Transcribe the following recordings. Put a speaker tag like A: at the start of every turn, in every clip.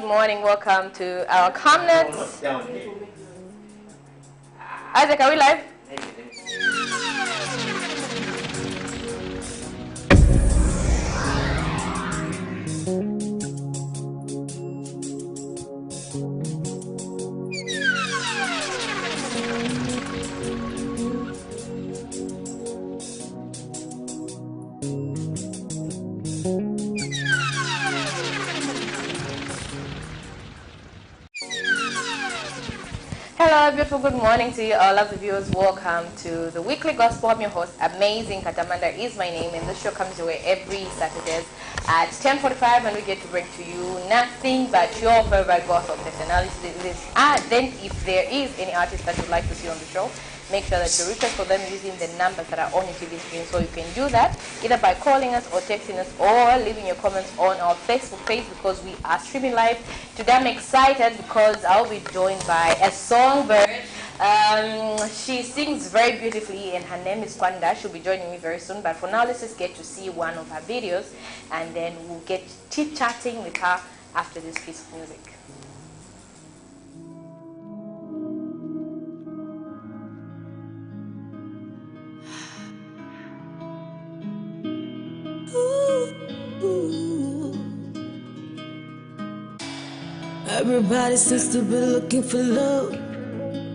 A: morning. Welcome to our Comnets. Isaac, are we live? Hello, beautiful good morning to you all of the viewers. Welcome to the weekly gospel. I'm your host, Amazing Katamanda is my name, and the show comes your way every Saturdays at 10:45, and we get to bring to you nothing but your favorite gospel personalities. Then if there is any artist that you'd like to see on the show, make sure that you request for them using the numbers that are on your TV screen. So you can do that either by calling us or texting us or leaving your comments on our Facebook page, because we are streaming live. Today I'm excited because I'll be joined by a songbird. She sings very beautifully and her name is Kwanda. She'll be joining me very soon. But for now, let's just get to see one of her videos and then we'll get chit-chatting with her after this piece of music.
B: Everybody seems to be looking for love.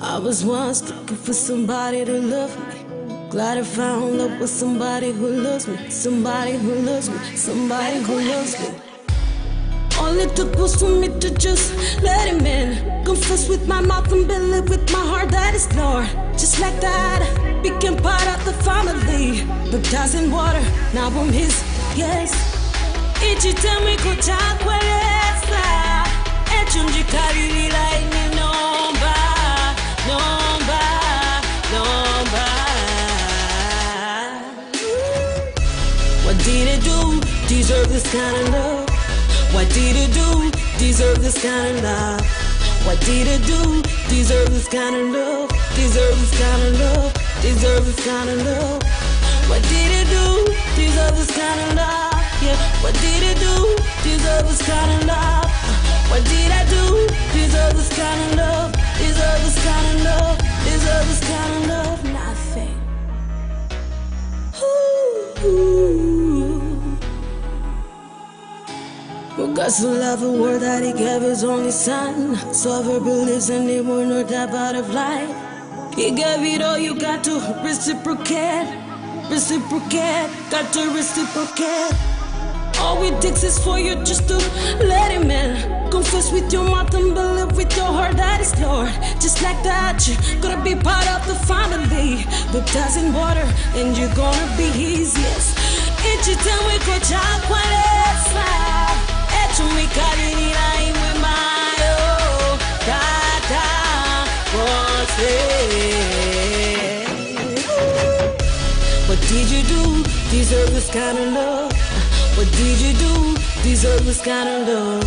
B: I was once looking for somebody to love me. Glad I found love with somebody who loves me. Somebody who loves me. Somebody who loves me. All it took was for me to just let him in. Confess with my mouth and believe with my heart that it's Lord. Just like that, became part of the family. Baptized in water, now I'm his, yes. Ichi temi kuchakweleza. Echunjikarira ine nomba, nomba, nomba. What did it do? Deserve this kind of love? What did it do? Deserve this kind of love? What did it do? Deserve this kind of love? Deserve this kind of love? Deserve this kind of love? What did it do? Deserve this kind of love? Yeah. What did it do? Deserve this kind of love? What did I do? Deserve this kind of love? Deserve this kind of love? Deserve this kind of love? Nothing. Ooh. Well, God so loved the world that he gave his only son, so ever believes in him will not die out of life. He gave it all, you got to reciprocate. Reciprocate, got to reciprocate. All it takes is for you just to let him in. Confess with your mouth and believe with your heart that it's Lord. Just like that, you're gonna be part of the family. Baptized in water, and you're gonna be his, yes. Ichi temi kuchakweleza. Echumikarira iwe mayo. Tata, wose. What did you do? Deserve this kind of love? What did you do? Deserve this kind of love?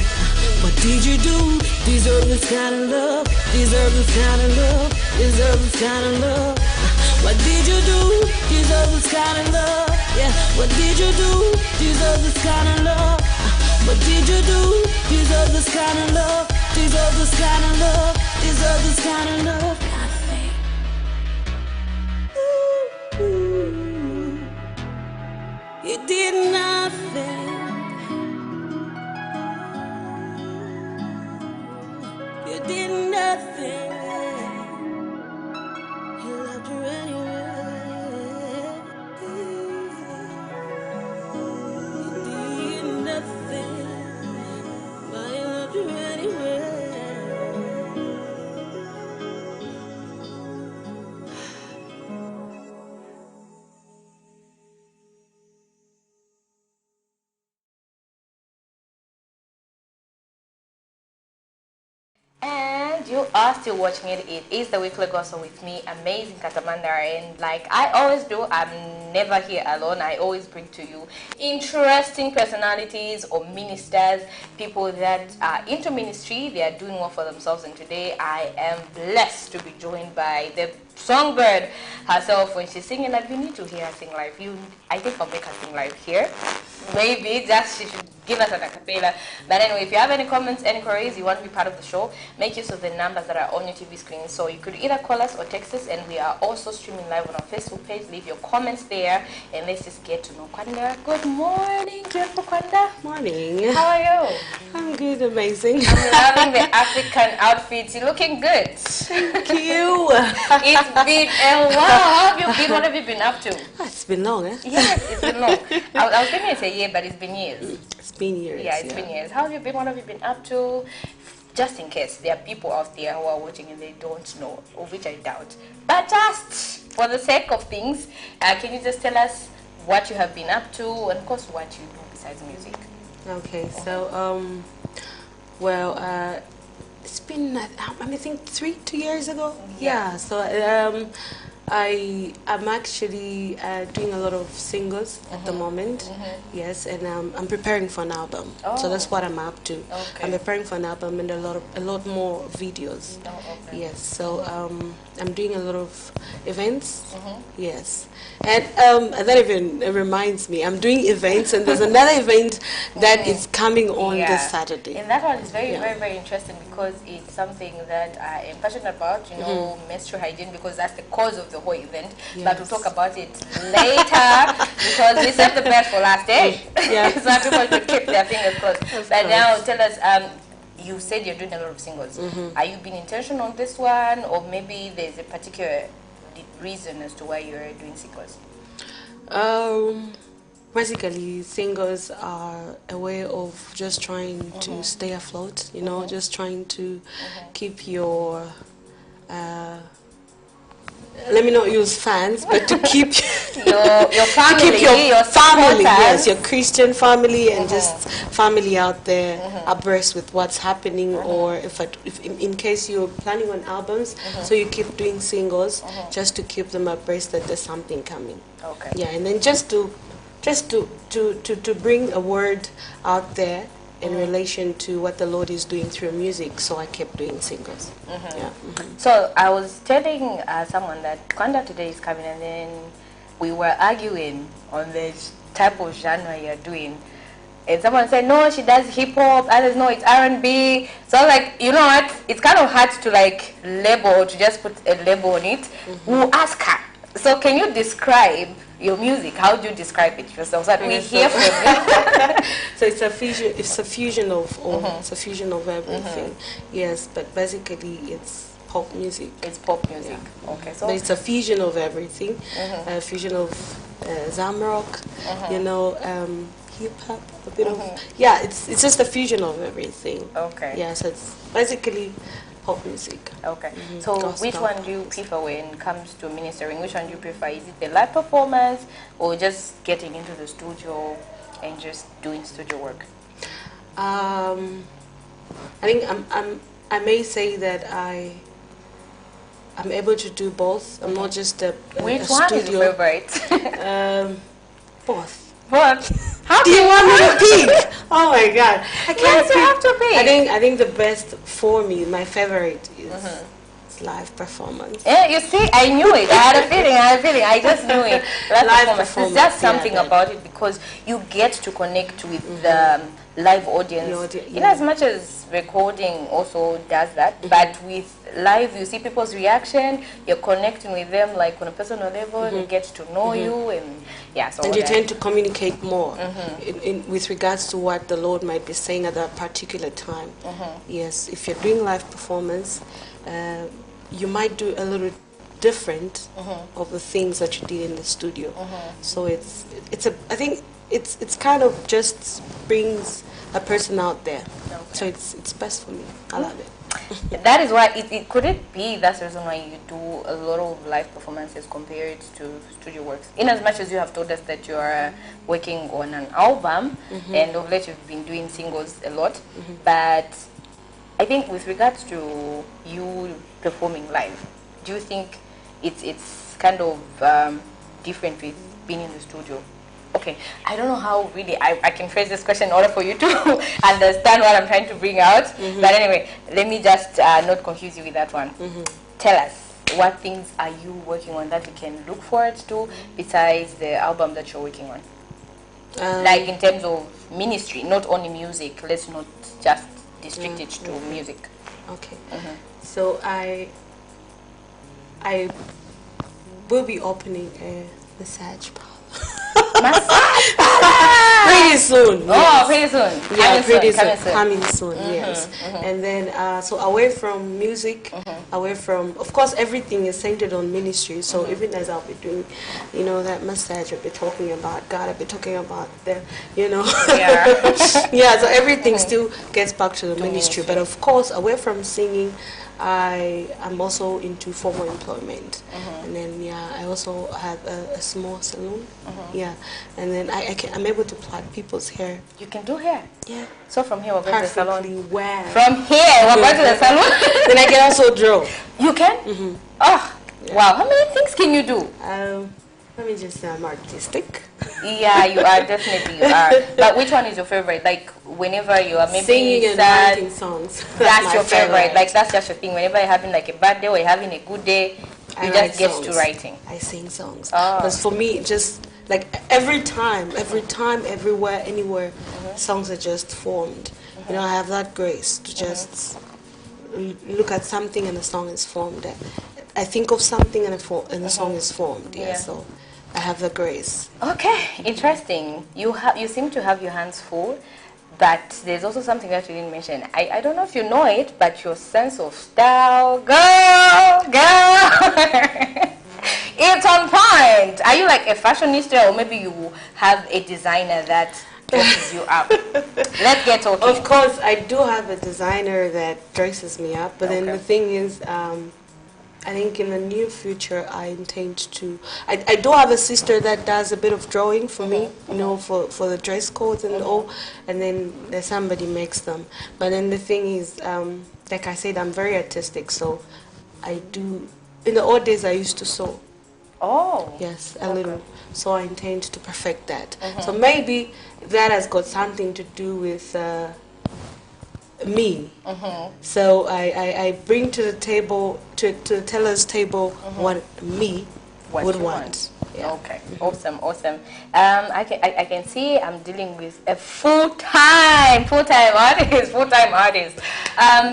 B: What did you do? Deserve this kind of love? Deserve this kind of love? Deserve this kind of love? What did you do? Deserve this kind of love? Yeah. What did you do? Deserve this kind of love? What did you do? Deserve this kind of love? Deserve this kind of love? Deserve this kind of love? Nothing. Ooh. You did nothing. You did nothing. He loved you anyway. You did nothing, but he loved you anyway.
A: And you are still watching it. It is the weekly gospel with me, Amazing Katamanda, and like I always do, I'm never here alone. I always bring to you interesting personalities or ministers, people that are into ministry, they are doing well for themselves. And today I am blessed to be joined by the songbird herself. When she's singing live, you need to hear her sing live. I think I'll make her sing live here. Maybe just she should give us an acapella. But anyway, if you have any comments, any queries, you want to be part of the show, make use of the numbers that are on your TV screen. So you could either call us or text us, and we are also streaming live on our Facebook page. Leave your comments there, and let's just get to know Kwanda. Good morning, beautiful Kwanda.
C: Morning.
A: How are you?
C: I'm good, amazing.
A: I'm loving the African outfits. You're looking good.
C: Thank you.
A: It's been a while. How have you been? What have you been up to?
C: It's been long, eh?
A: Yes, it's been long. I was thinking it's a year, but it's been years.
C: It's been years.
A: Yeah, it's been years. How have you been? What have you been up to? Just in case there are people out there who are watching and they don't know, of which I doubt. But just for the sake of things, can you just tell us what you have been up to and, of course, what you do besides music?
C: Okay, so, well, it's been, I think 2 years ago. Yeah, so I'm actually doing a lot of singles at the moment. Yes, and I'm preparing for an album. So that's what I'm up to.
A: Okay.
C: I'm preparing for an album and a lot more videos.
A: Okay.
C: Yes, so I'm doing a lot of events. Yes, and that even reminds me, I'm doing events, and there's another event that is coming on this Saturday.
A: And that one is very, very interesting because it's something that I am passionate about, you know, menstrual hygiene, because that's the cause of the whole event. But we'll talk about it later because we saved the best for last day. So people should keep their fingers crossed. But now tell us, you said you're doing a lot of singles. Are you being intentional on this one, or maybe there's a particular reason as to why you're doing singles?
C: Basically, singles are a way of just trying to stay afloat, you know, just trying to keep your, let me not use fans, but to keep
A: your family,
C: to keep your family,
A: supporters.
C: yes, your Christian family, and just family out there abreast with what's happening, or if in case you're planning on albums, so you keep doing singles just to keep them abreast that there's something coming.
A: Okay.
C: Yeah, and then just to bring a word out there in relation to what the Lord is doing through music, so I kept doing singles. Yeah.
A: So I was telling someone that Kwanda today is coming, and then we were arguing on the type of genre you're doing. And someone said, no, she does hip-hop. Others, no, it's R&B. So I was like, you know what? It's kind of hard to like label, to just put a label on it. We'll ask her. So can you describe your music? How do you describe it yourself? So that we hear from you.
C: So it's a fusion. It's a fusion of all. It's a fusion of everything. Yes, but basically it's pop music.
A: It's pop music. Okay, so
C: but it's a fusion of everything. A fusion of Zamrock, you know, hip hop, a bit of it's just a fusion of everything.
A: Okay.
C: Yeah, so it's basically pop music.
A: Okay. So
C: Gospel.
A: which one do you prefer when it comes to ministering? Which one do you prefer? Is it the live performance or just getting into the studio and just doing studio work?
C: I think I may say that I'm able to do both. I'm not just a
A: Which
C: a
A: one is
C: studio.
A: your favorite?
C: Both.
A: What? How
C: Do you want me to pick? Oh my God! I can't
A: Yes, you
C: pick.
A: have to pick.
C: I think the best for me, my favorite is live performance.
A: Yeah, you see, I knew it. I had a feeling. I just knew it.
C: Live
A: There's
C: performance,
A: just something
C: yeah,
A: about it because you get to connect with the live audience. In as much as recording also does that, but with live, you see people's reaction. You're connecting with them like on a personal level. They get to know you, and so.
C: And you tend to communicate more with regards to what the Lord might be saying at that particular time. Yes, if you're doing live performance, you might do a little different of the things that you did in the studio. So I think it's kind of just brings a person out there. So it's best for me. I love it.
A: That is why could it be that's the reason why you do a lot of live performances compared to studio works, in as much as you have told us that you are working on an album and of late you've been doing singles a lot, but I think with regards to you performing live, do you think it's kind of different with being in the studio? Okay, I don't know how really I can phrase this question in order for you to understand what I'm trying to bring out. But anyway, let me just not confuse you with that one. Tell us, what things are you working on that we can look forward to besides the album that you're working on? Like in terms of ministry, not only music. Let's not just restrict it to music.
C: Okay. So I will be opening a massage parlor.
A: Massage
C: Pretty soon.
A: Oh,
C: Yes.
A: pretty soon.
C: Yeah, pretty
A: Coming
C: soon. Coming soon, yes. And then, so away from music, away from, of course, everything is centered on ministry. So even as I'll be doing, that massage, I'll be talking about God, I'll be talking about the,
A: Yeah.
C: yeah, so everything still gets back to the ministry. But of course, away from singing, I am also into formal employment, and then I also have a small salon, and then I'm able to plait people's hair.
A: You can do hair.
C: Yeah,
A: So from here we're going to the salon.
C: perfectly well.
A: From here we're going to the salon.
C: Then I can also draw.
A: You can? Oh, wow. How many things can you do?
C: Let me just say I'm artistic.
A: Yeah, you are, definitely you are. But which one is your favorite? Like whenever you are maybe
C: Singing and
A: sad,
C: writing songs.
A: that's
C: my
A: your favorite. Like that's just your thing. Whenever you're having like a bad day or you're having a good day,
C: I
A: you
C: write
A: just get
C: songs.
A: to writing.
C: I sing songs.
A: Oh.
C: Because for me, just like every time, everywhere, anywhere, songs are just formed. I have that grace to just look at something and the song is formed. I think of something and the song is formed. Yeah,
A: Yeah.
C: so I have the grace.
A: Okay, interesting. You seem to have your hands full, but there's also something that you didn't mention. I don't know if you know it, but your sense of style, girl, it's on point. Are you like a fashionista, or maybe you have a designer that dresses you up? Let's get talking.
C: Of course, I do have a designer that dresses me up, but then
A: Okay.
C: the thing is, I think in the near future, I intend to. I do have a sister that does a bit of drawing for me, for the dress codes and all, and then there's somebody makes them. But then the thing is, like I said, I'm very artistic, so I do. In the old days, I used to sew.
A: Oh.
C: Yes, a little. So I intend to perfect that. So maybe that has got something to do with me. So I bring to the table, to the teller's table, what me
A: What
C: would
A: you
C: want. Yeah.
A: Okay, awesome. I can see I'm dealing with a full-time artist.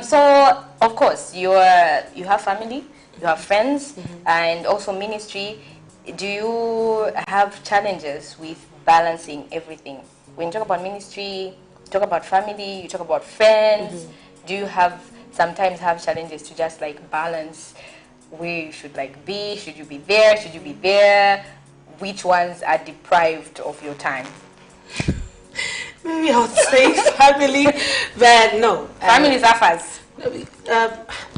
A: So of course you have family, you have friends, and also ministry. Do you have challenges with balancing everything? When you talk about ministry, you talk about family, you talk about friends. Do you sometimes have challenges to just like balance where you should like be? Should you be there? Should you be there? Which ones are deprived of your time?
C: Maybe I would say family, but no.
A: Family suffers.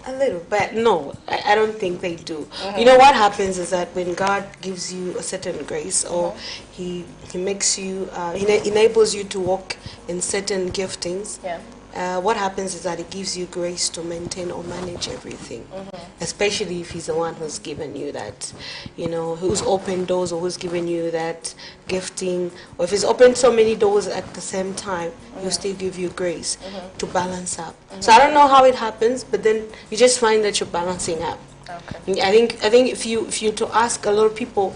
C: A little, but no, I don't think they do. You know what happens is that when God gives you a certain grace, or He makes you, He enables you to walk in certain giftings.
A: Yeah.
C: What happens is that He gives you grace to maintain or manage everything, especially if He's the one who's given you that, who's opened doors, or who's given you that gifting, or if He's opened so many doors at the same time, He'll still give you grace to balance up. So I don't know how it happens, but then you just find that you're balancing up.
A: Okay.
C: I think if you to ask a lot of people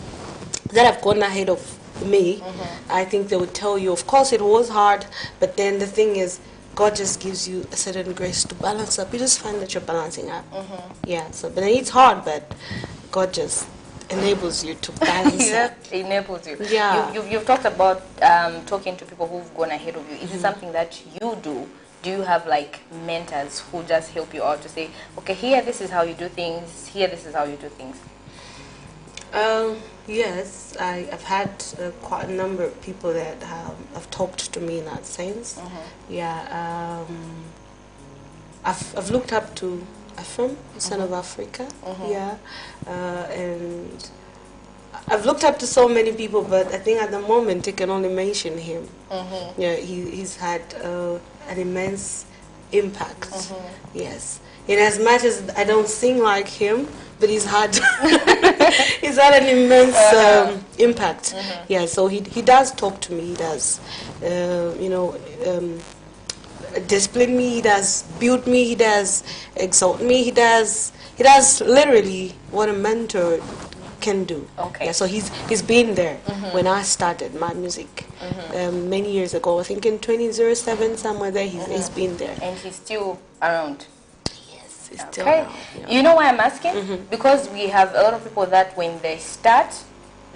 C: that have gone ahead of me, I think they would tell you, of course it was hard, but then the thing is, God just gives you a certain grace to balance up. You just find that you're balancing up. Yeah. So, but then it's hard, but God just enables you to balance up.
A: It enables you.
C: Yeah.
A: You've talked about talking to people who've gone ahead of you. Is it something that you do? Do you have like mentors who just help you out to say, okay, here this is how you do things, here this is how you do things?
C: Yes, I've had quite a number of people that have talked to me in that sense. Yeah, I've looked up to Ephraim, son of Africa. Yeah, and I've looked up to so many people, but I think at the moment I can only mention him. Yeah, he's had an immense impact. Yes, in as much as I don't sing like him, but he's had he's had an immense impact. Yeah, so he does talk to me. He does, discipline me. He does build me. He does exalt me. He does literally what a mentor can do.
A: Okay.
C: Yeah, so he's been there when I started my music many years ago. I think in 2007, somewhere there, he's been there.
A: And he's still around.
C: Yes, he's still
A: Okay.
C: around. Yeah.
A: You know why I'm asking? Because we have a lot of people that when they start,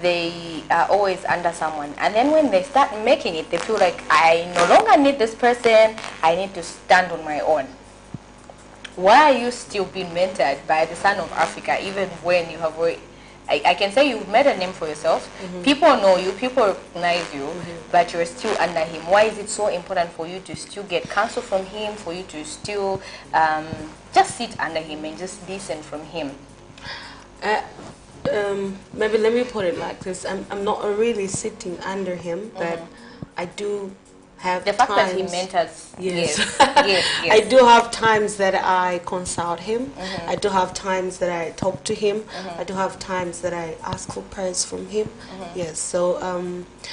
A: they are always under someone. And then when they start making it, they feel like, I no longer need this person. I need to stand on my own. Why are you still being mentored by the Son of Africa, even when you have already, I can say you've made a name for yourself. People know you, people recognize you, but you're still under him. Why is it so important for you to still get counsel from him, for you to still just sit under him and just listen from him?
C: Maybe let me put it like this. I'm not really sitting under him, but I do have
A: The fact
C: times,
A: that he mentors,
C: yes.
A: yes.
C: I do have times that I consult him. I do have times that I talk to him. I do have times that I ask for prayers from him. Yes, so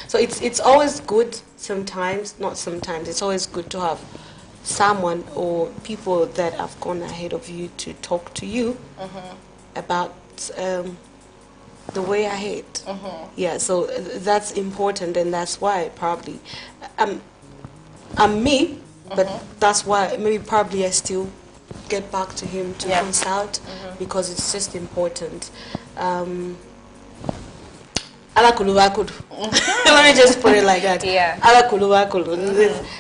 C: so it's always good sometimes, not sometimes, it's always good to have someone or people that have gone ahead of you to talk to you about the way ahead. Yeah, so that's important, and that's why probably I'm me, but that's why maybe probably I still get back to him to consult because it's just important. Alakuluwakulu. Let me just put it like that.
A: Yeah.
C: Alakuluwakulu.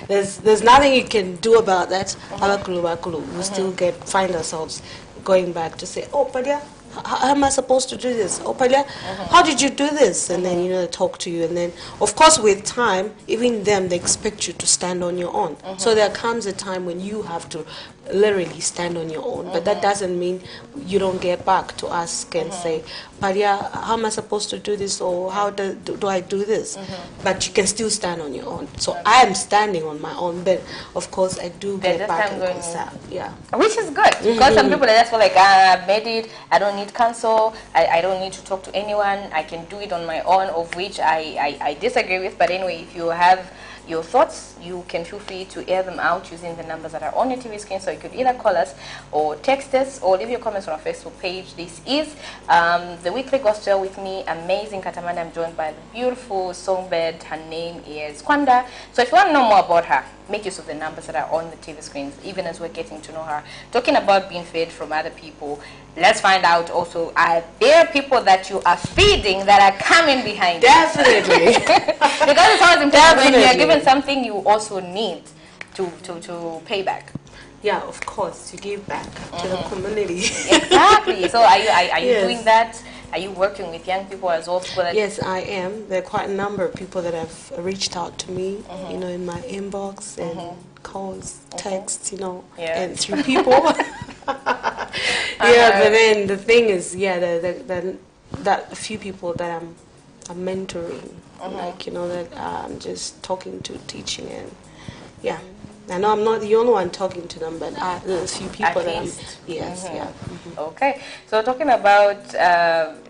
C: There's nothing you can do about that. Alakuluwakulu. We still find ourselves going back to say, oh, Padia, how am I supposed to do this? Oh, Padia, how did you do this? And then, they talk to you. And then, of course, with time, even them, they expect you to stand on your own. So there comes a time when you have to literally stand on your own. But that doesn't mean you don't get back to ask and say, Padia, how am I supposed to do this? Or how do I do this? But you can still stand on your own. So I am standing on my own. But, of course, I do get back and consult. Yeah.
A: Which is good. Because some people just feel like, I've made it. I don't need counsel. I don't need to talk to anyone. I can do it on my own, of which I disagree with. But anyway, if you have your thoughts, you can feel free to air them out using the numbers that are on your TV screen. So you could either call us or text us or leave your comments on our Facebook page. This is the Weekly Gospel with me, Amazing Katamanda. I'm joined by the beautiful songbird. Her name is Kwanda. So if you want to know more about her, make use of the numbers that are on the TV screens, even as we're getting to know her. Talking about being fed from other people, let's find out also, are there people that you are feeding that are coming behind you?
C: Definitely.
A: Because it's always important when you're given something, you also need to pay back.
C: Yeah, of course, you give back to the community.
A: Exactly. So are you
C: Yes.
A: doing that? Are you working with young people as well?
C: Yes, I am. There are quite a number of people that have reached out to me, in my inbox and calls, texts, and through people. Yeah, but then the thing is, that a few people that I'm mentoring, that I'm just talking to, teaching, and yeah. I know I'm not the only one talking to them, but there's a few people that I'm,
A: Okay, so talking about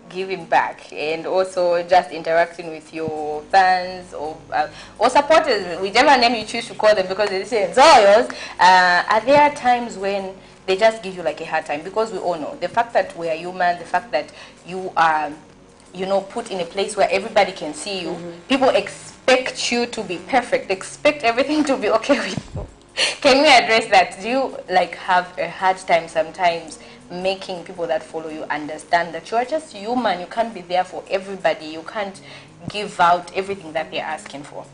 A: giving back and also just interacting with your fans or supporters, whichever name you choose to call them, because they say Zoyos, are there times when they just give you like a hard time? Because we all know the fact that we are human, the fact that you are, put in a place where everybody can see you, people expect you to be perfect, expect everything to be okay with you. Can we address that? Do you have a hard time sometimes making people that follow you understand that you are just human? You can't be there for everybody. You can't give out everything that they're asking for.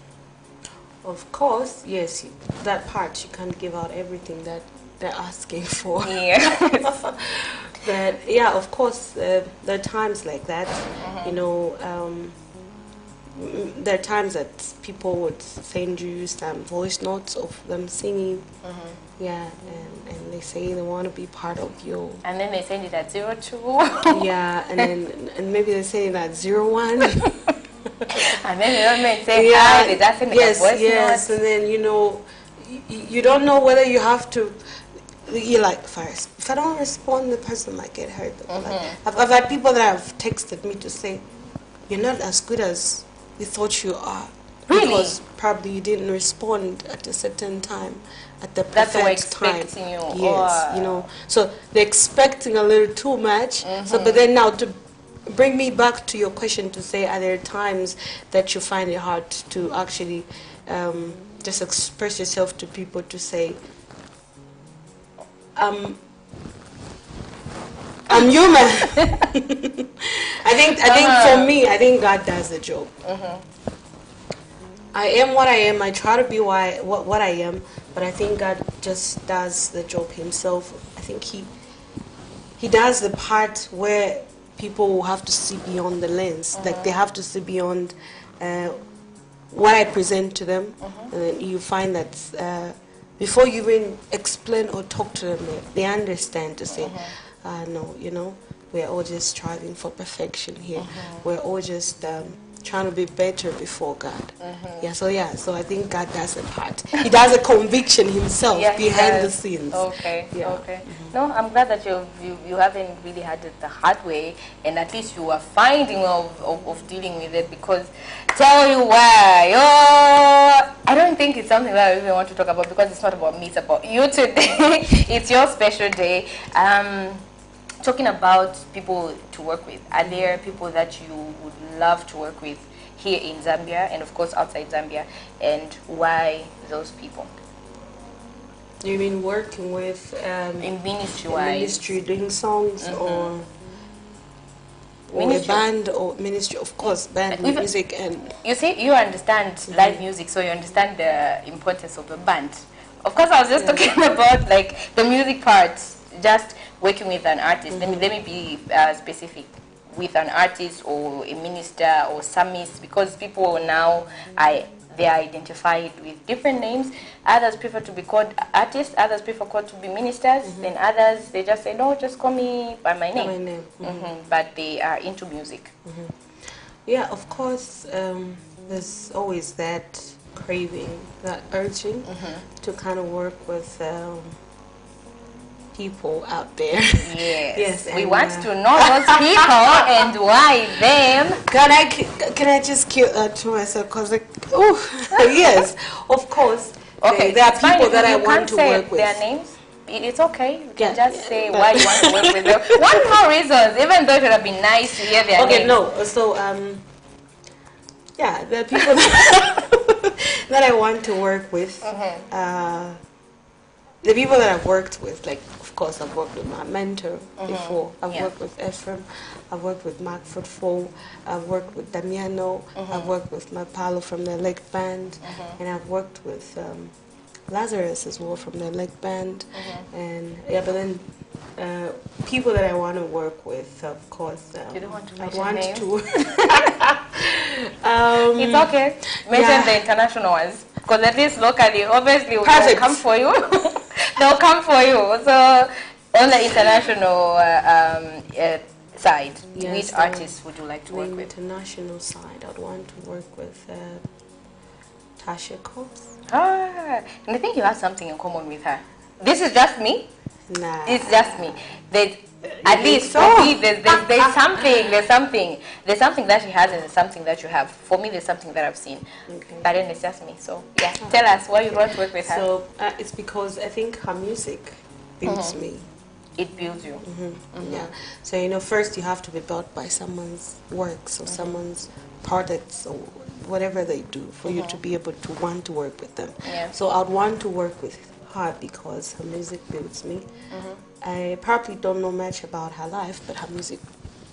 C: Of course, yes, that part you can't give out everything that they're asking for.
A: Yeah.
C: But yeah, of course, there are times like that. There are times that people would send you some voice notes of them singing. Yeah, and they say they want to be part of you.
A: And then they send it at 02.
C: Yeah, and maybe they say it at 01.
A: And then they say hi, they just send a voice
C: note. And then, you don't know whether you have to, you're like, if I don't respond, the person might get hurt. I've had people that have texted me to say, you're not as good as we thought you are.
A: Really?
C: Because probably you didn't respond at a certain time, at the perfect time.
A: That's what expecting you.
C: Yes, so they're expecting a little too much. So, but then now to bring me back to your question to say, are there times that you find it hard to actually just express yourself to people, to say, I'm human. I think for me, I think God does the job. I am what I am. I try to be what I am, but I think God just does the job himself. I think he does the part where people will have to see beyond the lens. Like they have to see beyond what I present to them. And then you find that before you even explain or talk to them, they understand to say, no, you know, we're all just striving for perfection here. We're all just trying to be better before God. So I think God does the part. He does a conviction himself behind the scenes.
A: Okay. No, I'm glad that you haven't really had it the hard way, and at least you are finding of dealing with it, because tell you why, I don't think it's something that I really want to talk about, because it's not about me, it's about you today. It's your special day. Talking about people to work with, are there people that you would love to work with here in Zambia and of course outside Zambia, and why those people?
C: You mean working with
A: in ministry-wise?
C: Ministry, doing songs, or a band, or ministry, of course, band, music, and... You
A: see, you understand live music, so you understand the importance of a band. Of course, I was just talking about like the music part, just working with an artist. Let me be specific, with an artist or a minister or psalmist, because people now they are identified with different names. Others prefer to be called artists, others prefer to be ministers, then others they just say, no, just call me by my name. But they are into music.
C: Yeah, of course, there's always that craving, that urging to kind of work with people out there.
A: Yes, we want to know those people and why them.
C: Can I just keep to myself, because like, yes, of course.
A: Okay,
C: there are people that I want to work with.
A: Their names. It's okay. You can just say why you want to work with them. One more reasons, even though it would have been nice to hear their names.
C: Okay, no. So there are people that I want to work with. The people that I've worked with, like, of course, I've worked with my mentor before. I've worked with Ephraim. I've worked with Mark Footfall. I've worked with Damiano. I've worked with Mapalo from the Elect Band. And I've worked with Lazarus as well from the Elect Band. And but then people that I want to work with, of course.
A: You don't want to
C: I
A: mention
C: want
A: names?
C: to.
A: It's okay. Mention the international ones. Because at least locally, obviously, they'll come for you. They'll come for you. So, on the international side, which artists would you like to work with?
C: International side, I'd want to work with Tasha Cobbs.
A: And I think you have something in common with her. This is just me?
C: Nah.
A: It's just me. At least for me, there's something that she has and there's something that you have. For me, there's something that I've seen. But then it's just me. So, yeah, tell us why you want to work with her.
C: So, it's because I think her music builds me.
A: It builds you.
C: Yeah. So, you know, first you have to be built by someone's works or someone's products or whatever they do for you to be able to want to work with them.
A: Yeah.
C: So I'd want to work with her because her music builds me. I probably don't know much about her life, but her music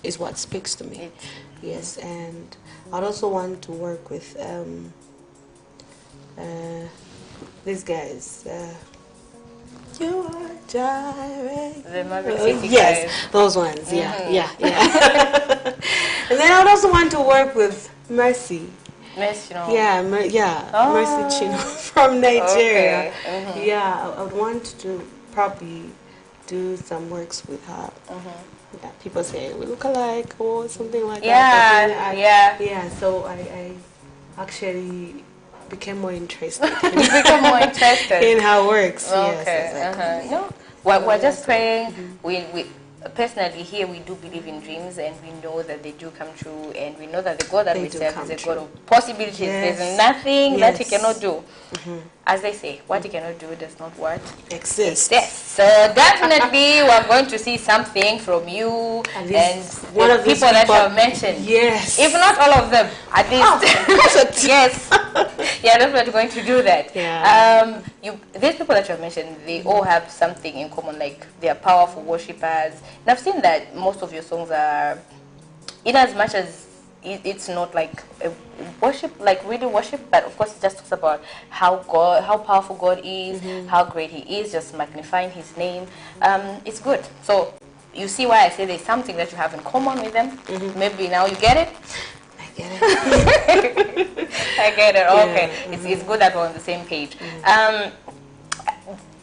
C: is what speaks to me. Yes, and I'd also want to work with these guys. You are direct.
A: The Maverick City
C: yes,
A: guys.
C: those ones. Yeah. And then I'd also want to work with Mercy.
A: Mercy, no.
C: Mercy Chino from Nigeria.
A: Okay.
C: Yeah, I would want to probably do some works with her. Yeah, people say we look alike or something like that. Yeah, so I actually became more interested.
A: You become more interested
C: in her works.
A: Okay.
C: Yes, exactly.
A: No, we're just praying. personally, here we do believe in dreams, and we know that they do come true, and we know that the God that we serve is a God of possibilities.
C: Yes.
A: There's nothing that He
C: Yes.
A: cannot do. As they say, what He cannot do does not what
C: Exist.
A: So definitely we're going to see something from you
C: At
A: and
C: least
A: the
C: one of these
A: people that you
C: people-
A: have mentioned.
C: Yes.
A: If not all of them, at least.
C: perfect.
A: Yes. Yeah, definitely going to do that.
C: Yeah.
A: These people that you have mentioned, they all have something in common, like they are powerful worshippers. And I've seen that most of your songs are, in as much as it's not like a worship, like really worship, but of course it just talks about how powerful God is, how great He is, just magnifying His name. It's good. So you see why I say there's something that you have in common with them. Maybe now you get it.
C: I get it.
A: I get it. Okay,
C: Yeah.
A: it's good that we're on the same page.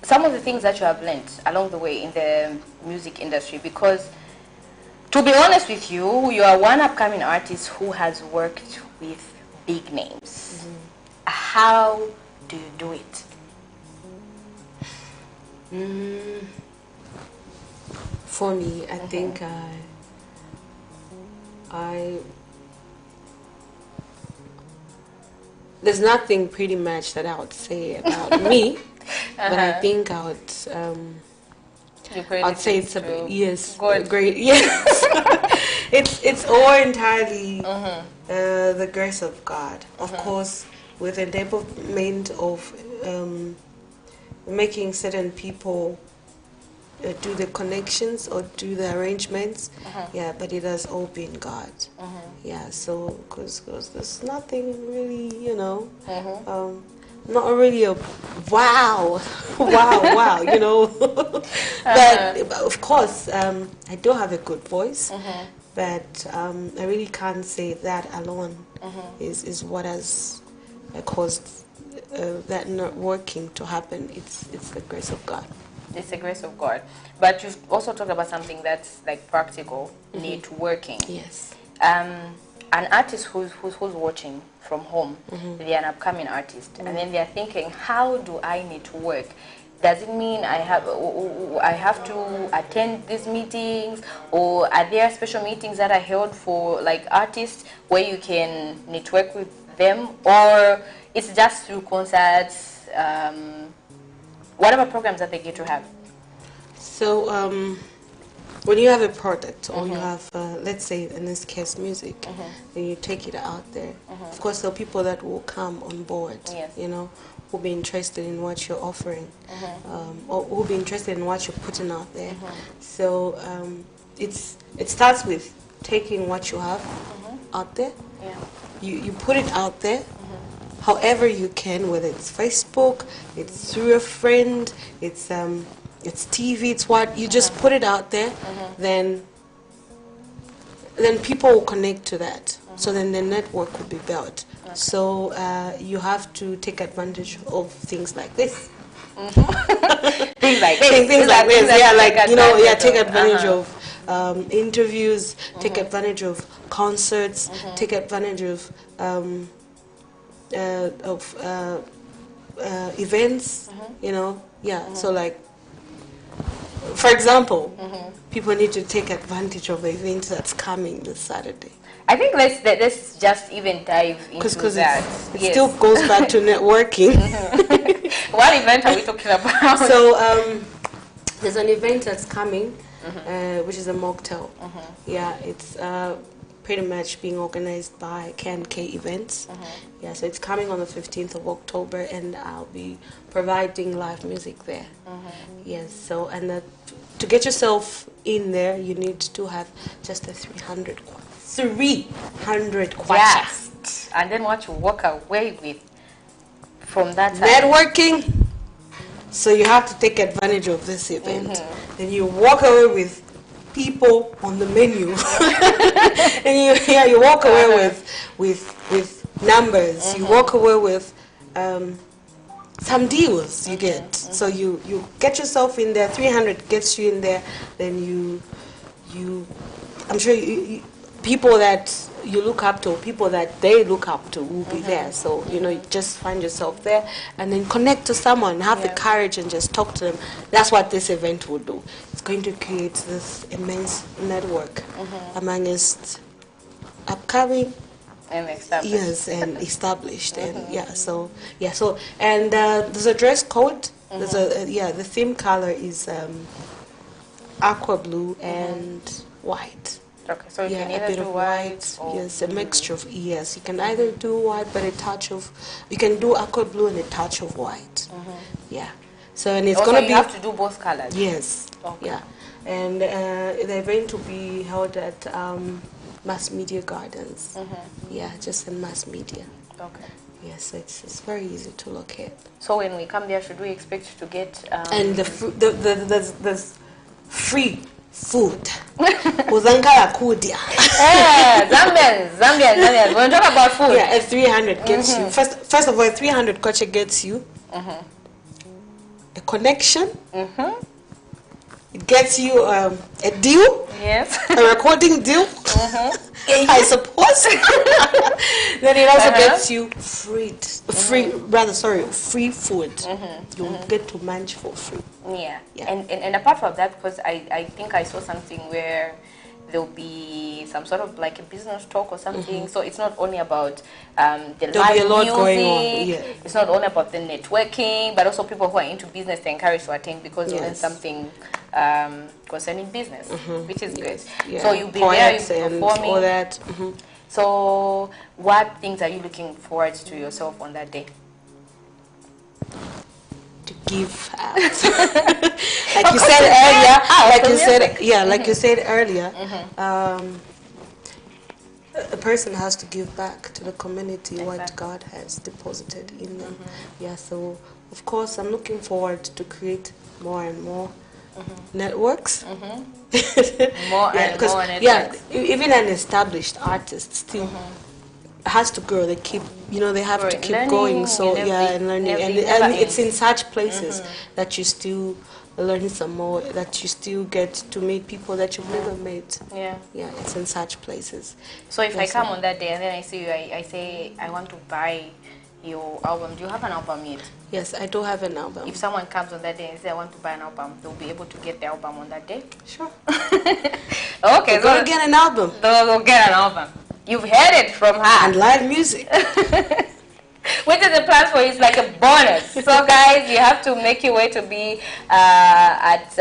A: Some of the things that you have learned along the way in the music industry, because to be honest with you, you are one upcoming artist who has worked with big names. How do you do it?
C: For me, I think there's nothing pretty much that I would say about me, but I think I would I'd say it's a yes,
A: Good.
C: great yes. it's all entirely the grace of God, of course, with enablement of making certain people do the connections or do the arrangements. Yeah, but it has all been God. Yeah, so because there's nothing really, not really a wow, wow, but of course, I do have a good voice, but I really can't say that alone is what has caused that not working to happen. It's the grace of God.
A: It's the grace of God. But you've also talked about something that's like practical, networking.
C: Yes.
A: An artist who's watching from home, they're an upcoming artist, and then they're thinking, how do I network? Does it mean I have to attend these meetings, or are there special meetings that are held for like artists where you can network with them, or it's just through concerts, whatever programs that they get to have?
C: So when you have a product or you have, let's say in this case, music, and you take it out there, of course there are people that will come on board,
A: Yes.
C: Who'll be interested in what you're offering, or who'll be interested in what you're putting out there. So it starts with taking what you have out there.
A: Yeah.
C: You put it out there. However you can, whether it's Facebook, it's through a friend, it's TV, it's what, you just put it out there, then people will connect to that. So then the network will be built. Okay. So you have to take advantage of things like this.
A: Things like this.
C: Things like this, yeah, take
A: of.
C: advantage of interviews, take advantage of concerts, take advantage of events, so like, for example, people need to take advantage of the event that's coming this Saturday.
A: I think let's just even dive into that.
C: It still goes back to networking.
A: What event are we talking about?
C: So there's an event that's coming, which is a mocktail. Yeah, it's pretty much being organized by K&K Events. Yeah, so it's coming on the 15th of October, and I'll be providing live music there. Yes, so and to get yourself in there, you need to have just a 300 kwacha.
A: Yes. And then what you walk away with from that time.
C: Networking. So you have to take advantage of this event. Then you walk away with people on the menu, and you walk away with numbers. You walk away with some deals you get. So you get yourself in there. 300 gets you in there. Then you I'm sure people that you look up to, people that they look up to will be there. So you just find yourself there, and then connect to someone. Have the courage and just talk to them. That's what this event will do. it's going to create this immense network amongst upcoming
A: And established.
C: yes and established and and there's a dress code. There's the theme color is aqua blue and white.
A: Okay, so you can
C: A
A: either
C: bit
A: do
C: of
A: white or
C: yes, a mixture of yes. You can either do white, but a touch of you can do aqua blue and a touch of white. Yeah. So and it's
A: also
C: gonna
A: you
C: be
A: have to do both colors.
C: yes.
A: Okay.
C: Yeah, and they're going to be held at Mass Media Gardens. Yeah, just in Mass Media.
A: Okay.
C: Yes, it's very easy to locate.
A: So when we come there, should we expect to get
C: And there's free food. Uzankala kudia.
A: Zambians. When we talk about food,
C: Yeah, a 300 gets you. First of all, a 300 kwacha gets you a connection. It gets you a deal,
A: yes.
C: a recording deal, I suppose. Then it also gets you free food. You get to munch for free.
A: Yeah.
C: Yeah.
A: And apart from that, because I think I saw something where there'll be some sort of like a business talk or something. So it's not only about the
C: There'll
A: live
C: be a lot
A: music.
C: going on, yeah.
A: It's not only about the networking, but also people who are into business, they're encouraged to attend because you learn
C: Yes.
A: something concerning business, which is good.
C: Yeah.
A: So you'll be
C: Poets
A: there, you'll be
C: and
A: performing.
C: all that.
A: So what things are you looking forward to yourself on that day?
C: To give out. Like you said earlier, like you said earlier, a person has to give back to the community what God has deposited in them. Yeah, so of course I'm looking forward to create more and more networks.
A: More and
C: Because
A: more networks.
C: even an established artist still has to grow. They keep, they have to keep
A: Learning
C: going. So
A: and
C: and learning,
A: never
C: and it's
A: ends.
C: in such places that you still learn some more. That you still get to meet people that you've never met.
A: Yeah.
C: Yeah, it's in such places.
A: So if I
C: Yes,
A: come
C: sir.
A: on that day and then I see you, I say I want to buy your album. Do you have an album yet?
C: Yes, I do have an album.
A: If someone comes on that day and say I want to buy an album, they'll be able to get the album on that day.
C: Sure.
A: Okay,
C: You're gonna get an album
A: they'll get an album. You've heard it from her.
C: and live music.
A: Which is the plan for you? It's like a bonus. So guys, you have to make your way to be at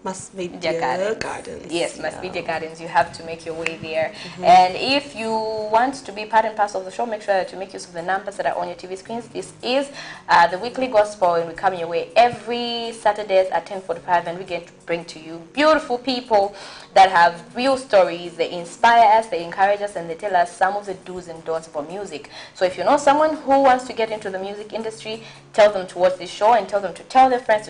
C: Mass Media Gardens.
A: Yes, Mass Media Gardens. You have to make your way there. And if you want to be part and parcel of the show, make sure that you make use of the numbers that are on your TV screens. This is the Weekly Gospel, and we come your way every Saturdays at 10:45, and we get to bring to you beautiful people that have real stories. They inspire us, they encourage us, and they tell us some of the do's and don'ts for music. So if you know someone who wants to get into the music industry, tell them to watch this show and tell them to tell their friends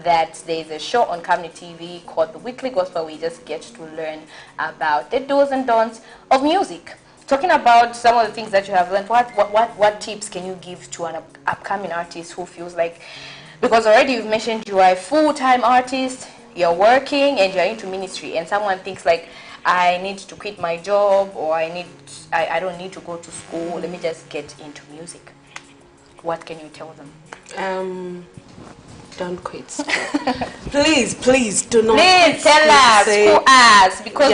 A: that there's a show on Community TV called The Weekly Gospel. We just get to learn about the do's and don'ts of music. Talking about some of the things that you have learned, what tips can you give to an upcoming artist who feels like, because already you've mentioned you are a full-time artist, you're working and you're into ministry, and someone thinks like, I need to quit my job, or I don't need to go to school, let me just get into music. What can you tell them?
C: Don't quit school. please do not
A: Please
C: quit
A: tell
C: school
A: us,
C: to say-
A: who us, because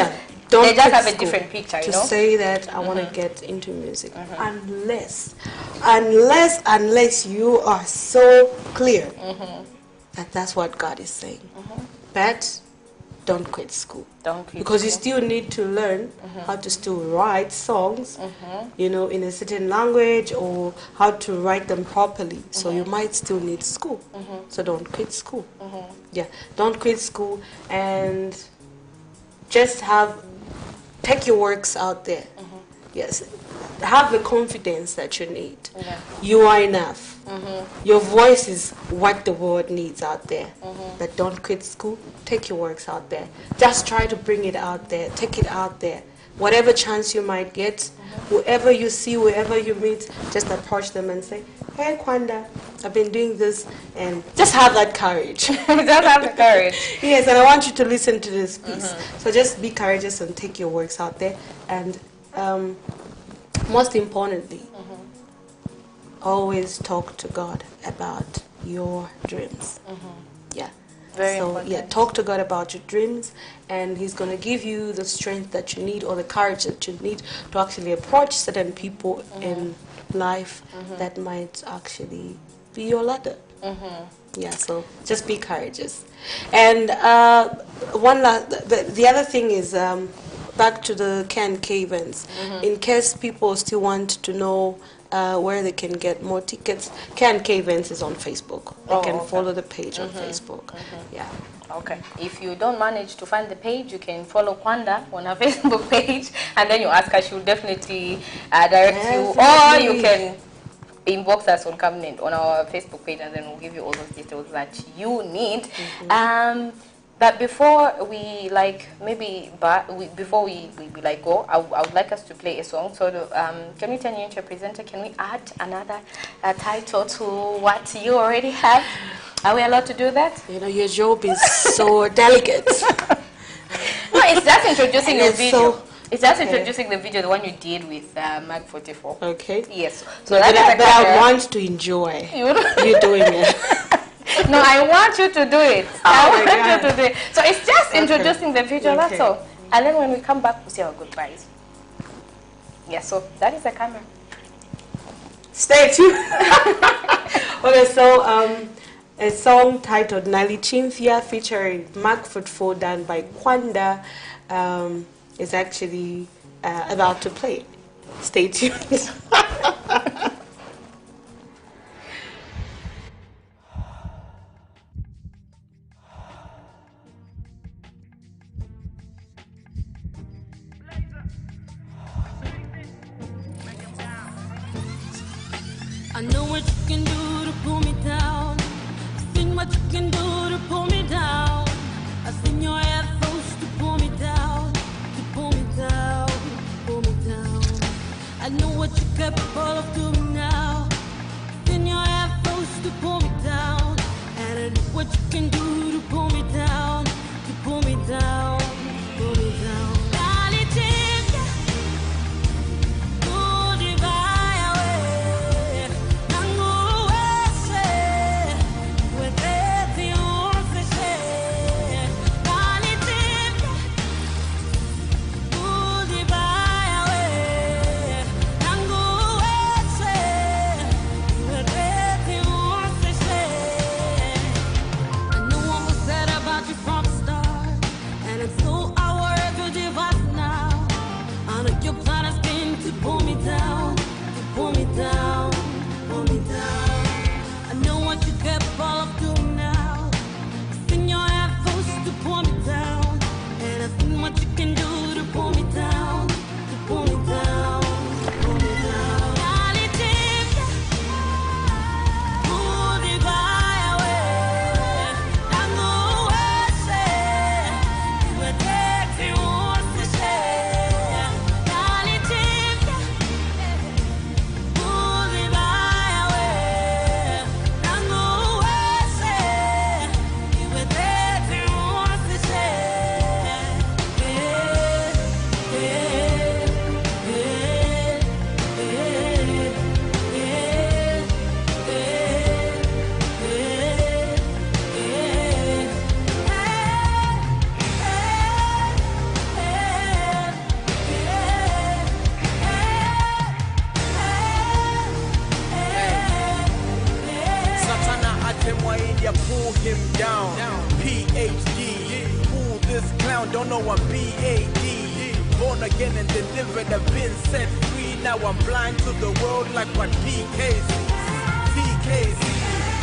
C: don't
A: they just
C: quit
A: have a
C: school
A: different picture,
C: to
A: you know?
C: say that I want to get into music, unless you are so clear that that's what God is saying. But don't quit school.
A: Don't quit
C: Because you
A: school.
C: still need to learn how to still write songs, in a certain language, or how to write them properly. So you might still need school. So don't quit school. Yeah, don't quit school, and just take your works out there. Yes, have the confidence that you need.
A: Yeah.
C: You are enough. Your voice is what the world needs out there. But don't quit school. Take your works out there. Just try to bring it out there. Take it out there. Whatever chance you might get, whoever you see, whoever you meet, just approach them and say, "Hey, Kwanda, I've been doing this," and just have that courage.
A: Just have the courage.
C: Yes, and I want you to listen to this piece. So just be courageous and take your works out there. And most importantly, always talk to God about your dreams. Yeah.
A: Very
C: So
A: important.
C: yeah, talk to God about your dreams, and He's going to give you the strength that you need or the courage that you need to actually approach certain people in life that might actually be your ladder. Yeah, so just be courageous. And the other thing is back to the K events. In case people still want to know where they can get more tickets, K events is on Facebook. They can follow the page on Facebook. Yeah.
A: Okay. If you don't manage to find the page, you can follow Kwanda on her Facebook page, and then you ask her. She will definitely direct you, or you can inbox us on Cabinet on our Facebook page, and then we'll give you all those details that you need. But before we before we like go, I would like us to play a song. So can we turn you into a presenter? Can we add another title to what you already have? Are we allowed to do that?
C: You know, your job is so delicate.
A: No, it's just introducing your video.
C: So,
A: It's just introducing the video, the one you did with Mag 44.
C: Okay.
A: Yes.
C: So but I want to enjoy you doing it.
A: No, I want you to do it. I want you to do it. So it's just introducing the video, that's all. And then when we come back, we'll say our goodbyes. Yeah, so that is the camera.
C: Stay tuned. Okay, so a song titled Nali Chimfia featuring Mag 44 done by Kwanda is actually about to play. Stay tuned.
B: I know what you can do to pull me down. I've seen what you can do to pull me down. I've seen your efforts to pull me down, to pull me down, pull me down. I know what you're capable of doing now. I've seen your efforts to pull me down, and I know what you can do to pull me down, to pull me down, pull me down.
D: Pull him down. PhD. Fool this clown, don't know I'm BAD. Born again and delivered, I've been set free. Now I'm blind to the world like what PKC. TKC.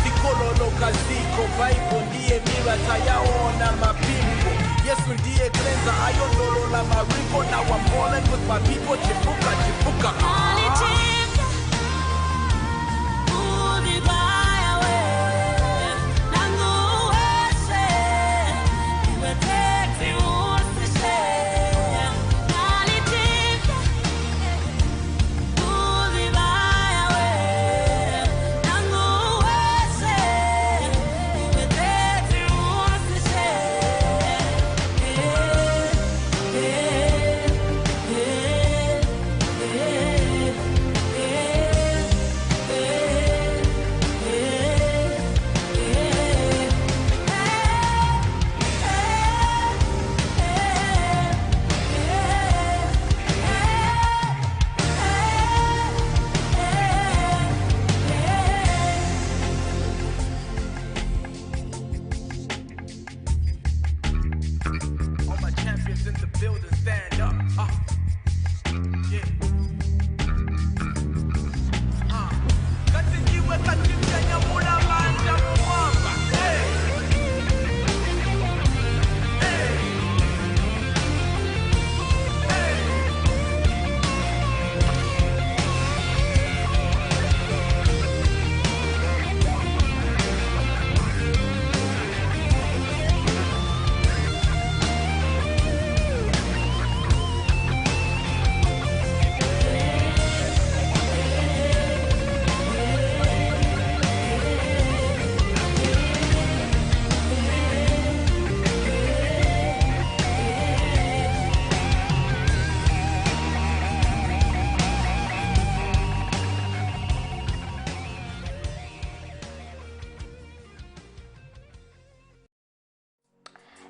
D: Sikololo kaziko. Bible ndiye mira tayaona mapimbo. Yesu ndiye cleanser, ayondolo la mariko. Now I'm falling with my people. Chipuka, chipuka.
B: Yeah.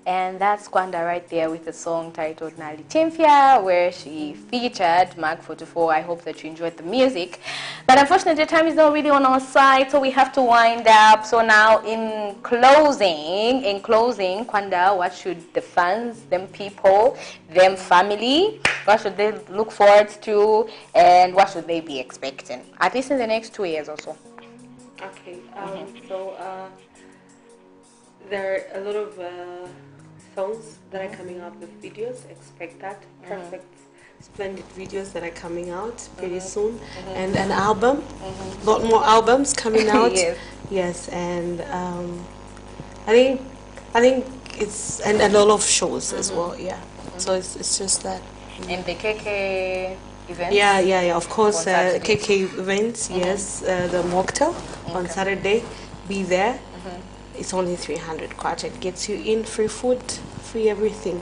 A: And that's Kwanda right there with a song titled Nali Timfia, where she featured Mark 44. I hope that you enjoyed the music. But unfortunately, time is not really on our side, so we have to wind up. So now, in closing, Kwanda, what should the fans, them people, them family, what should they look forward to, and what should they be expecting, at least in the next 2 years or so?
C: Okay, so there are a lot of songs that are coming out with videos. Expect that. Perfect, splendid videos that are coming out pretty soon, and an album. A lot more albums coming out.
A: Yes.
C: Yes, and I think it's and a lot of shows as well. Yeah. So it's just that.
A: And the KK events?
C: Yeah. Of course,
A: On Saturday.
C: KK events. Yes, the mocktail on Saturday. Be there. It's only 300 kwacha. It gets you in, free food, free everything.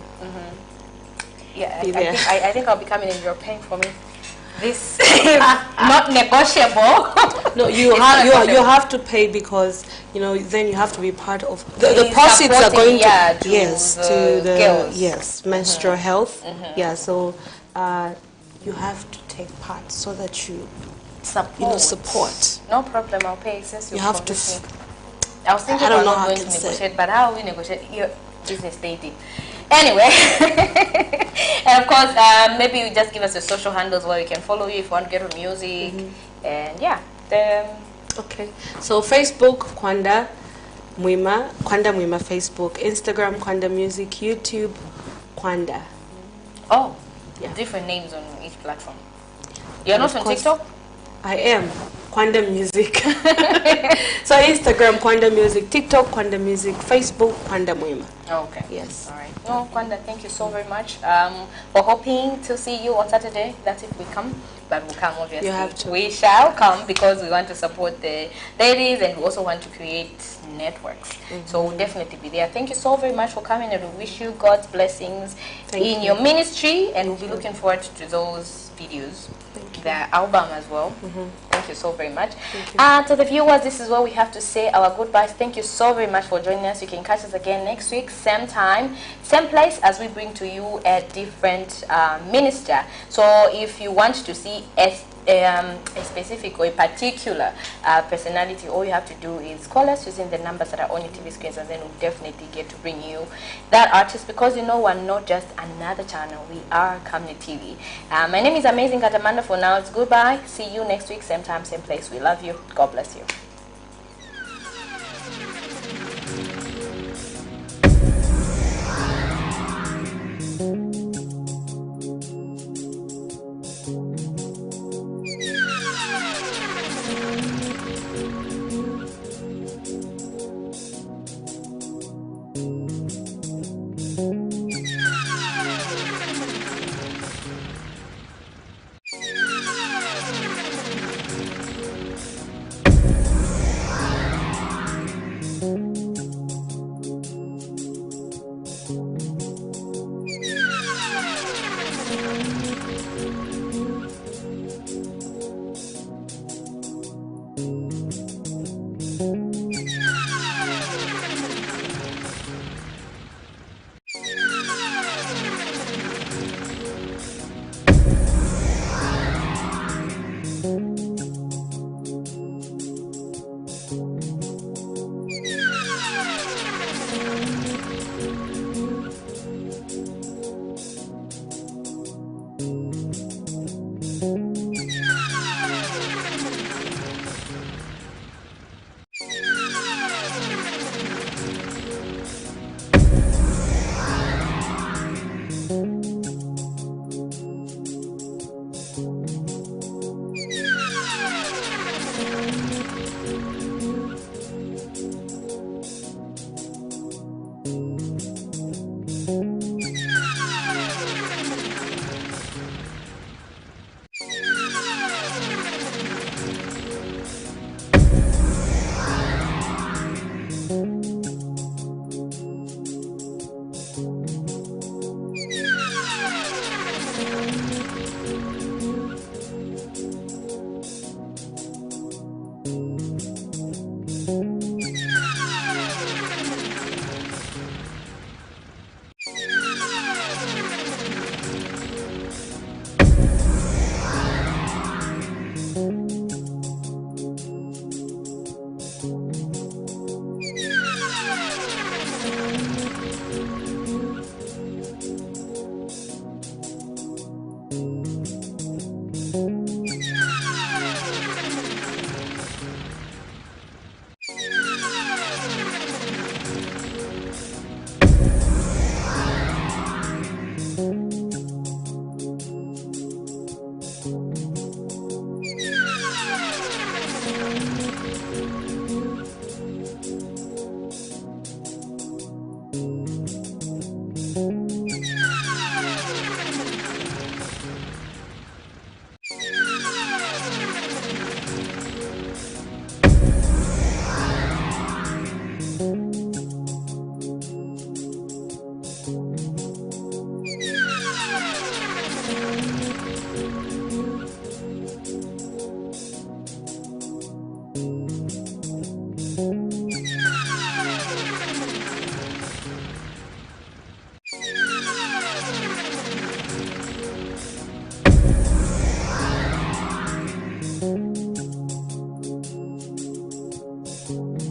A: Yeah,
C: Be there.
A: I think I'll be coming and you're paying for me. This not negotiable.
C: No, you have to pay because then you have to be part of the proceeds are going to the
A: girls.
C: Menstrual health. Yeah, so you have to take part so that you support.
A: No problem, I'll pay since
C: You have to.
A: I was thinking
C: I don't
A: about
C: know how
A: not
C: I
A: going to
C: can say.
A: negotiate, but how we negotiate? Your business lady. Anyway, and of course, maybe you just give us the social handles where we can follow you if you want to get on music. And yeah,
C: Okay, so Facebook Kwanda Mwima Facebook, Instagram Kwanda Music, YouTube Kwanda.
A: oh,
C: Yeah.
A: different names on each platform. You're
C: And
A: not
C: of
A: on
C: course-
A: TikTok?
C: I am Kwanda Music. So Instagram Kwanda Music, TikTok Kwanda Music, Facebook Kwanda Mwima.
A: Oh, okay.
C: Yes.
A: All right. No, Kwanda, thank you so very much. We're hoping to see you on Saturday. That's if we come. But we'll come, obviously.
C: You have to.
A: We shall come because we want to support the ladies and we also want to create networks. So we'll definitely be there. Thank you so very much for coming and we wish you God's blessings
C: Thank
A: in
C: you.
A: your ministry and we'll be looking forward to those videos. The album as well. Thank you so very much. To the viewers, this is what we have to say, our goodbyes. Thank you so very much for joining us. You can catch us again next week, same time, same place, as we bring to you a different minister. So if you want to see a specific or a particular personality, all you have to do is call us using the numbers that are on your TV screens, and then we'll definitely get to bring you that artist, because we're not just another channel, we are Kamni TV. My name is Amazing Katamanda. For now, it's goodbye. See you next week, same time, same place. We love you. God bless you.
B: Thank you.